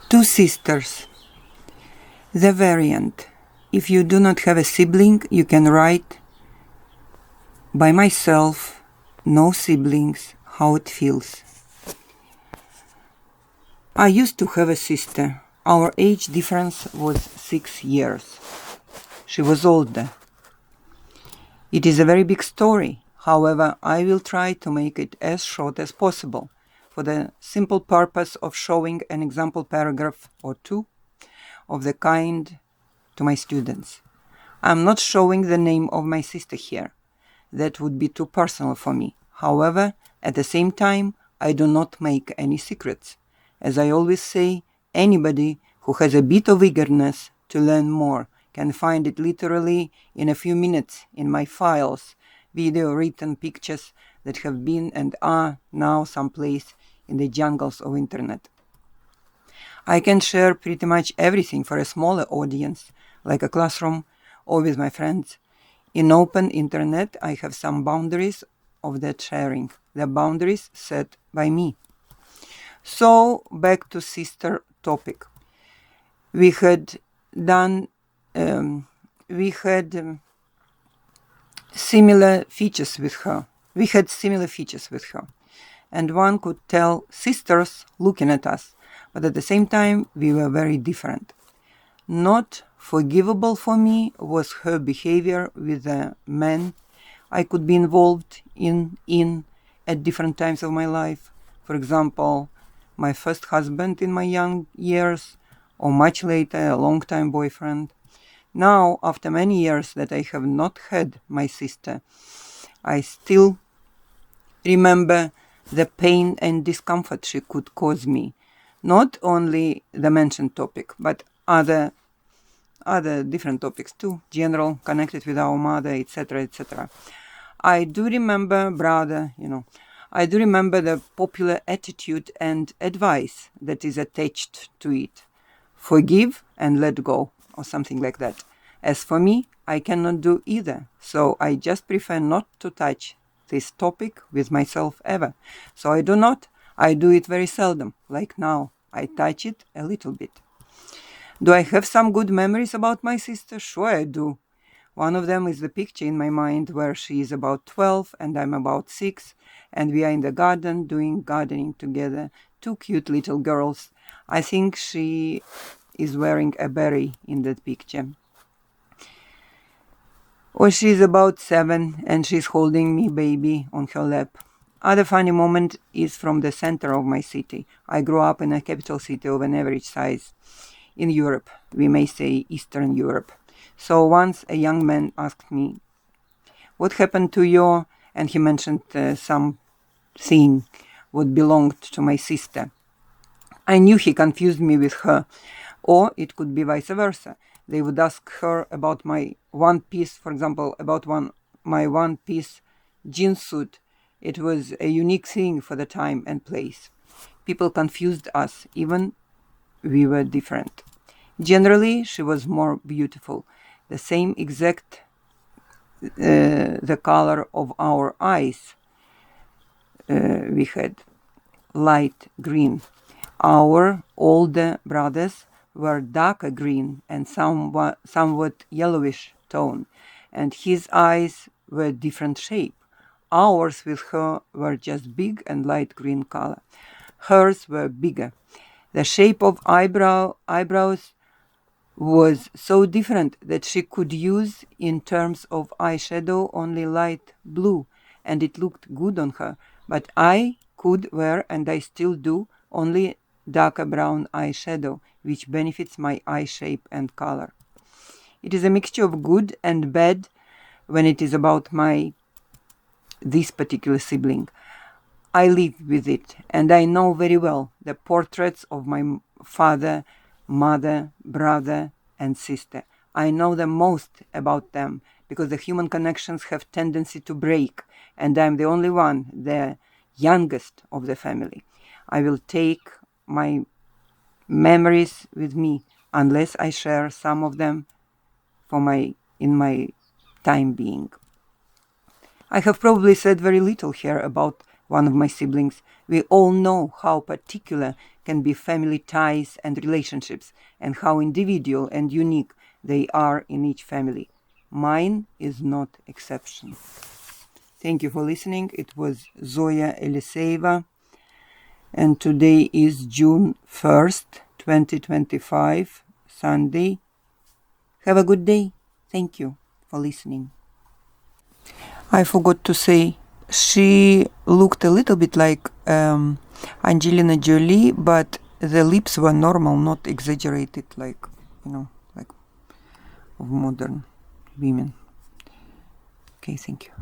Two sisters. The variant. If you do not have a sibling, you can write by myself, no siblings, how it feels. I used to have a sister. Our age difference was 6 years. She was older. It is a very big story. However, I will try to make it as short as possible for the simple purpose of showing an example paragraph or two of the kind to my students. I'm not showing the name of my sister here. That would be too personal for me. However, at the same time, I do not make any secrets. As I always say, anybody who has a bit of eagerness to learn more can find it literally in a few minutes in my files, video, written, pictures that have been and are now someplace in the jungles of internet. I can share pretty much everything for a smaller audience, like a classroom or with my friends. In open internet, I have some boundaries of that sharing, the boundaries set by me. So, back to sister topic. We had similar features with her. And one could tell sisters looking at us, but at the same time, we were very different. Not forgivable for me was her behavior with the men I could be involved in at different times of my life. For example, my first husband in my young years, or much later, a long-time boyfriend. Now, after many years that I have not had my sister, I still remember the pain and discomfort she could cause me. Not only the mentioned topic, but other different topics too, general, connected with our mother, etc., etc. I do remember the popular attitude and advice that is attached to it. Forgive and let go, or something like that. As for me, I cannot do either, so I just prefer not to touch this topic with myself ever. So I do it very seldom, like now. I touch it a little bit. Do I have some good memories about my sister? Sure I do. One of them is the picture in my mind where she is about 12 and I'm about 6, and we are in the garden doing gardening together. Two cute little girls. I think she is wearing a beret in that picture. Or she's about 7 and she's holding me baby on her lap. Other funny moment is from the center of my city. I grew up in a capital city of an average size in Europe, we may say Eastern Europe. So once a young man asked me, what happened to you? And he mentioned something what belonged to my sister. I knew he confused me with her, or it could be vice versa. They would ask her about my one piece, for example, my one piece jean suit. It was a unique thing for the time and place. People confused us, even we were different. Generally, she was more beautiful. The same exact the color of our eyes we had, light green. Our older brothers were darker green and somewhat yellowish tone, and his eyes were different shape. Ours with her were just big and light green color. Hers were bigger. The shape of eyebrows was so different that she could use in terms of eyeshadow only light blue, and it looked good on her. But I could wear, and I still do, only darker brown eyeshadow, which benefits my eye shape and color. It is a mixture of good and bad when it is about this particular sibling. I live with it, and I know very well the portraits of my father, mother, brother, and sister. I know the most about them because the human connections have tendency to break, and I'm the only one, the youngest of the family. I will take my memories with me unless I share some of them in my time being. I have probably said very little here about one of my siblings. We all know how particular can be family ties and relationships, and how individual and unique they are in each family. Mine is not exception. Thank you for listening. It was Zoya Eliseeva, and today is June 1st, 2025, Sunday. Have a good day. Thank you for listening. I forgot to say, she looked a little bit like Angelina Jolie, but the lips were normal, not exaggerated like, like of modern women. Okay, thank you.